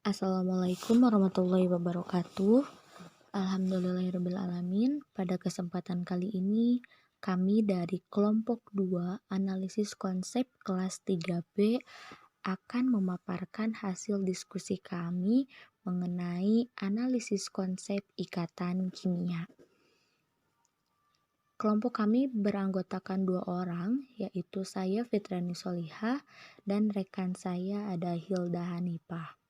Assalamualaikum warahmatullahi wabarakatuh. Alhamdulillahirrabbilalamin. Pada kesempatan kali ini, kami dari kelompok 2 analisis konsep kelas 3B akan memaparkan hasil diskusi kami mengenai analisis konsep ikatan kimia. Kelompok kami beranggotakan 2 orang, yaitu saya Fitrani Solihah dan rekan saya ada Hilda Hanifah.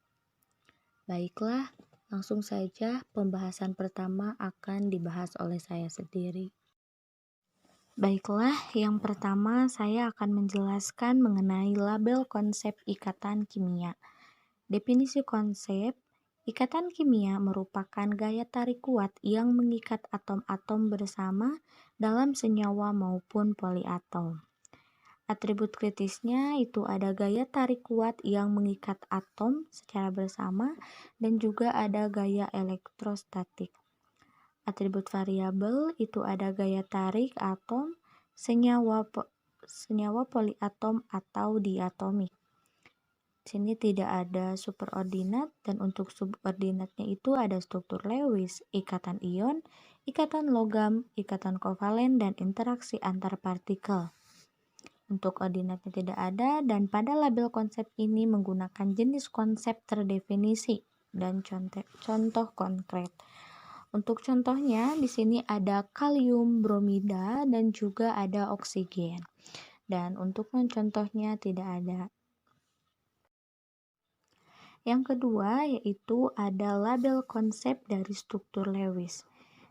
Baiklah, langsung saja pembahasan pertama akan dibahas oleh saya sendiri. Baiklah, yang pertama saya akan menjelaskan mengenai label konsep ikatan kimia. Definisi konsep, ikatan kimia merupakan gaya tarik kuat yang mengikat atom-atom bersama dalam senyawa maupun poliatom. Atribut kritisnya itu ada gaya tarik kuat yang mengikat atom secara bersama dan juga ada gaya elektrostatik. Atribut variabel itu ada gaya tarik atom, senyawa poliatom atau diatomik. Sini tidak ada superordinat dan untuk subordinatnya itu ada struktur Lewis, ikatan ion, ikatan logam, ikatan kovalen dan interaksi antar partikel. Untuk ordinatnya tidak ada dan pada label konsep ini menggunakan jenis konsep terdefinisi dan contoh konkret. Untuk contohnya di sini ada kalium bromida dan juga ada oksigen. Dan untuk contohnya tidak ada. Yang kedua yaitu ada label konsep dari struktur Lewis.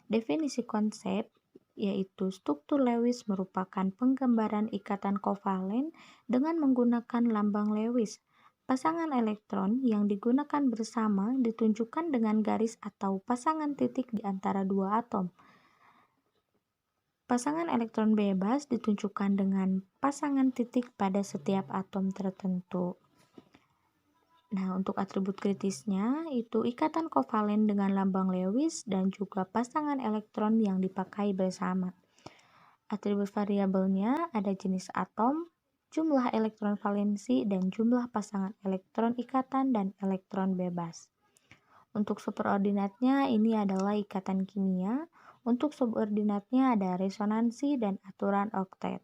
Definisi konsep yaitu struktur Lewis merupakan penggambaran ikatan kovalen dengan menggunakan lambang Lewis. Pasangan elektron yang digunakan bersama ditunjukkan dengan garis atau pasangan titik di antara dua atom. Pasangan elektron bebas ditunjukkan dengan pasangan titik pada setiap atom tertentu. Nah, untuk atribut kritisnya itu ikatan kovalen dengan lambang Lewis dan juga pasangan elektron yang dipakai bersama. Atribut variabelnya ada jenis atom, jumlah elektron valensi, dan jumlah pasangan elektron ikatan dan elektron bebas. Untuk superordinatnya ini adalah ikatan kimia, untuk subordinatnya ada resonansi dan aturan oktet.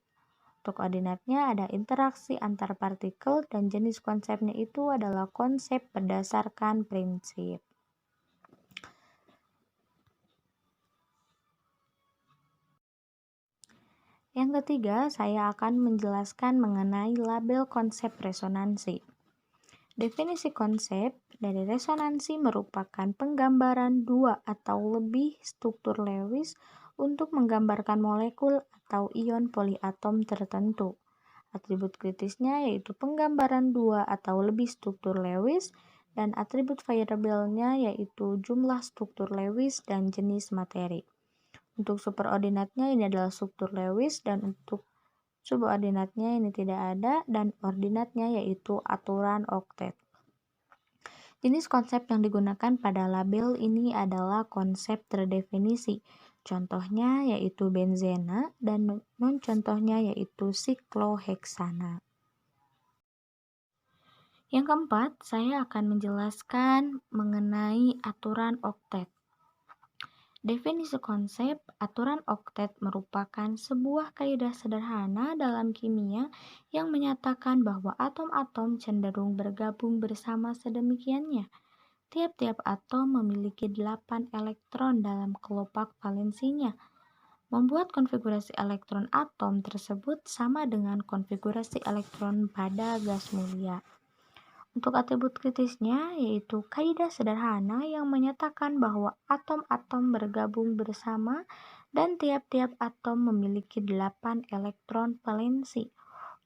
Untuk ordinatnya ada interaksi antar partikel dan jenis konsepnya itu adalah konsep berdasarkan prinsip. Yang ketiga, saya akan menjelaskan mengenai label konsep resonansi. Definisi konsep dari resonansi merupakan penggambaran dua atau lebih struktur Lewis untuk menggambarkan molekul atau ion poliatom tertentu. Atribut kritisnya yaitu penggambaran dua atau lebih struktur Lewis dan atribut variabelnya yaitu jumlah struktur Lewis dan jenis materi. Untuk superordinatnya ini adalah struktur Lewis dan untuk subordinatnya ini tidak ada dan ordinatnya yaitu aturan oktet. Jenis konsep yang digunakan pada label ini adalah konsep terdefinisi. Contohnya yaitu benzena dan non-contohnya yaitu sikloheksana. Yang keempat, saya akan menjelaskan mengenai aturan oktet. Definisi konsep aturan oktet merupakan sebuah kaidah sederhana dalam kimia yang menyatakan bahwa atom-atom cenderung bergabung bersama sedemikiannya. Tiap-tiap atom memiliki 8 elektron dalam kelopak valensinya. Membuat konfigurasi elektron atom tersebut sama dengan konfigurasi elektron pada gas mulia. Untuk atribut kritisnya yaitu kaidah sederhana yang menyatakan bahwa atom-atom bergabung bersama dan tiap-tiap atom memiliki 8 elektron valensi.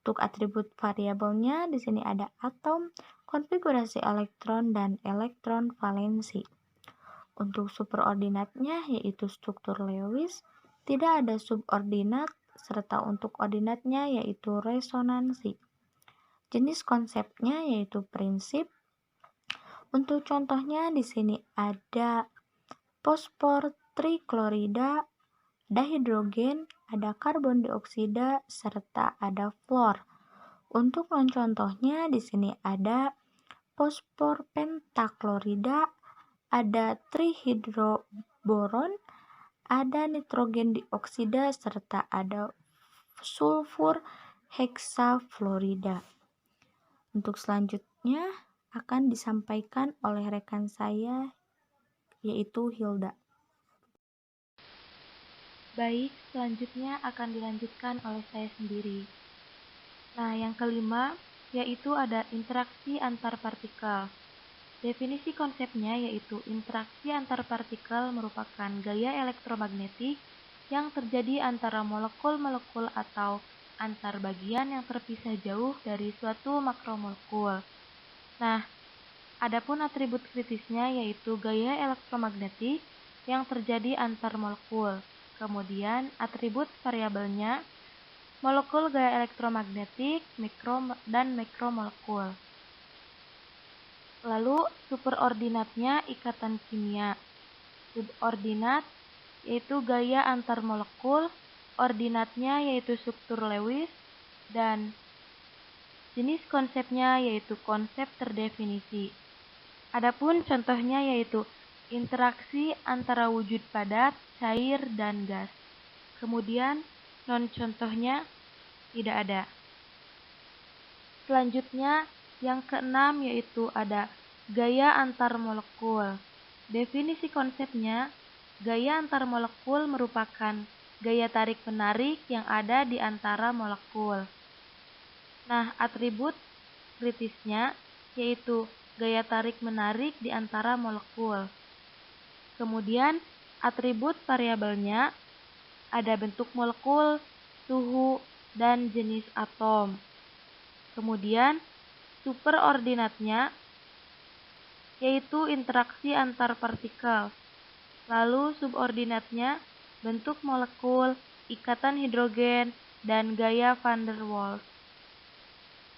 Untuk atribut variabelnya di sini ada atom, konfigurasi elektron dan elektron valensi. Untuk superordinatnya yaitu struktur Lewis, tidak ada subordinat serta untuk ordinatnya yaitu resonansi. Jenis konsepnya yaitu prinsip. Untuk contohnya di sini ada fosfor triklorida, ada hidrogen, ada karbon dioksida serta ada fluor. Untuk non-contohnya di sini ada fosfor pentaklorida, ada trihidroboron, ada nitrogen dioksida, serta ada sulfur heksafluorida. Untuk selanjutnya akan disampaikan oleh rekan saya, yaitu Hilda. Baik, selanjutnya akan dilanjutkan oleh saya sendiri. Nah, yang kelima yaitu ada interaksi antar partikel. Definisi konsepnya yaitu interaksi antar partikel merupakan gaya elektromagnetik yang terjadi antara molekul-molekul atau antar bagian yang terpisah jauh dari suatu makromolekul. Nah, adapun atribut kritisnya yaitu gaya elektromagnetik yang terjadi antar molekul. Kemudian atribut variabelnya molekul gaya elektromagnetik, mikro dan makromolekul. Lalu superordinatnya ikatan kimia. Subordinat yaitu gaya antar molekul, ordinatnya yaitu struktur Lewis, dan jenis konsepnya yaitu konsep terdefinisi. Adapun contohnya yaitu interaksi antara wujud padat, cair, dan gas. Kemudian non-contohnya tidak ada. Selanjutnya yang keenam yaitu ada gaya antar molekul. Definisi konsepnya, gaya antar molekul merupakan gaya tarik-menarik yang ada di antara molekul. Nah, atribut kritisnya yaitu gaya tarik-menarik di antara molekul. Kemudian atribut variabelnya ada bentuk molekul, suhu, dan jenis atom. Kemudian superordinatnya yaitu interaksi antar partikel. Lalu subordinatnya bentuk molekul, ikatan hidrogen, dan gaya van der Waals.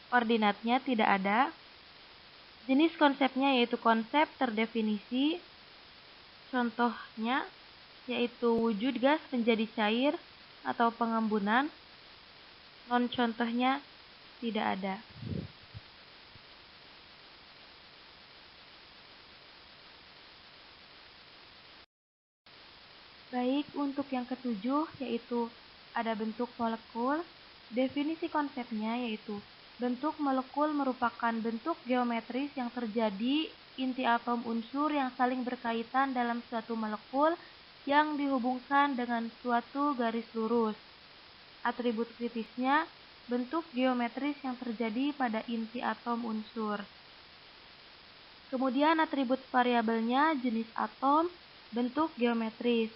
Ordinatnya tidak ada. Jenis konsepnya yaitu konsep terdefinisi. Contohnya yaitu wujud gas menjadi cair atau pengembunan. Non-contohnya tidak ada. Baik, untuk yang ketujuh yaitu ada bentuk molekul. Definisi konsepnya yaitu bentuk molekul merupakan bentuk geometris yang terjadi inti atom unsur yang saling berkaitan dalam suatu molekul yang dihubungkan dengan suatu garis lurus. Atribut kritisnya bentuk geometris yang terjadi pada inti atom unsur. Kemudian atribut variabelnya jenis atom, bentuk geometris.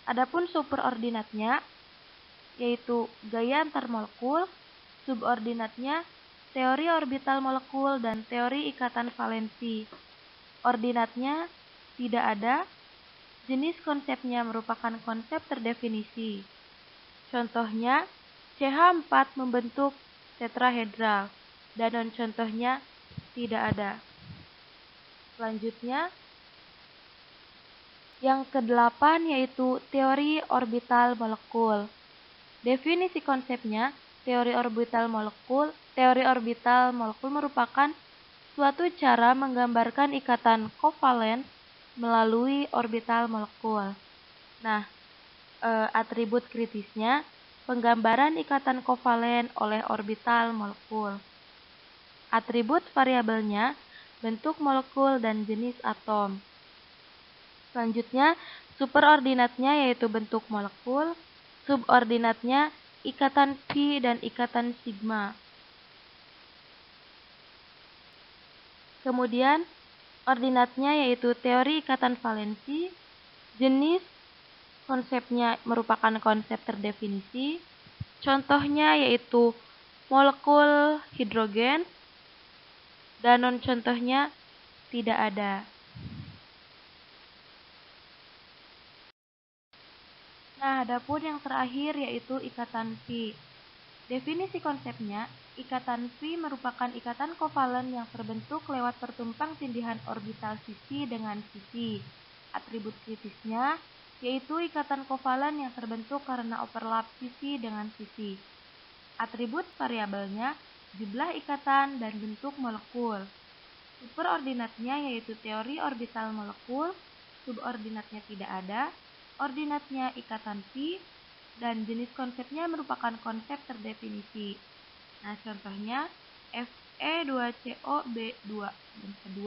Adapun superordinatnya yaitu gaya antar molekul, subordinatnya teori orbital molekul dan teori ikatan valensi. Ordinatnya tidak ada. Jenis konsepnya merupakan konsep terdefinisi. Contohnya CH4 membentuk tetrahedral dan non-contohnya tidak ada. Selanjutnya yang kedelapan yaitu teori orbital molekul. Definisi konsepnya, teori orbital molekul merupakan suatu cara menggambarkan ikatan kovalen melalui orbital molekul. Nah, atribut kritisnya, penggambaran ikatan kovalen oleh orbital molekul. Atribut variabelnya, bentuk molekul dan jenis atom. Selanjutnya, superordinatnya yaitu bentuk molekul, subordinatnya ikatan pi dan ikatan sigma. Kemudian ordinatnya yaitu teori ikatan valensi, jenis konsepnya merupakan konsep terdefinisi. Contohnya yaitu molekul hidrogen dan non-contohnya tidak ada. Nah, adapun yang terakhir yaitu ikatan pi. Definisi konsepnya, ikatan pi merupakan ikatan kovalen yang terbentuk lewat pertumpang tindihan orbital sisi dengan sisi. Atribut kritisnya yaitu ikatan kovalen yang terbentuk karena overlap sisi dengan sisi. Atribut variabelnya jumlah ikatan, dan bentuk molekul. Superordinatnya yaitu teori orbital molekul, subordinatnya tidak ada, ordinatnya ikatan pi, dan jenis konsepnya merupakan konsep terdefinisi. Nah, contohnya Fe2COB2 dan K2.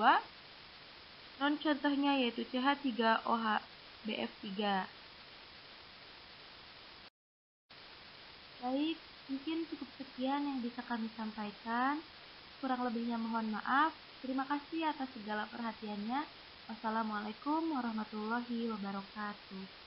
Non contohnya yaitu CH3OH BF3. Baik, mungkin cukup sekian yang bisa kami sampaikan. Kurang lebihnya mohon maaf. Terima kasih atas segala perhatiannya. Wassalamualaikum warahmatullahi wabarakatuh.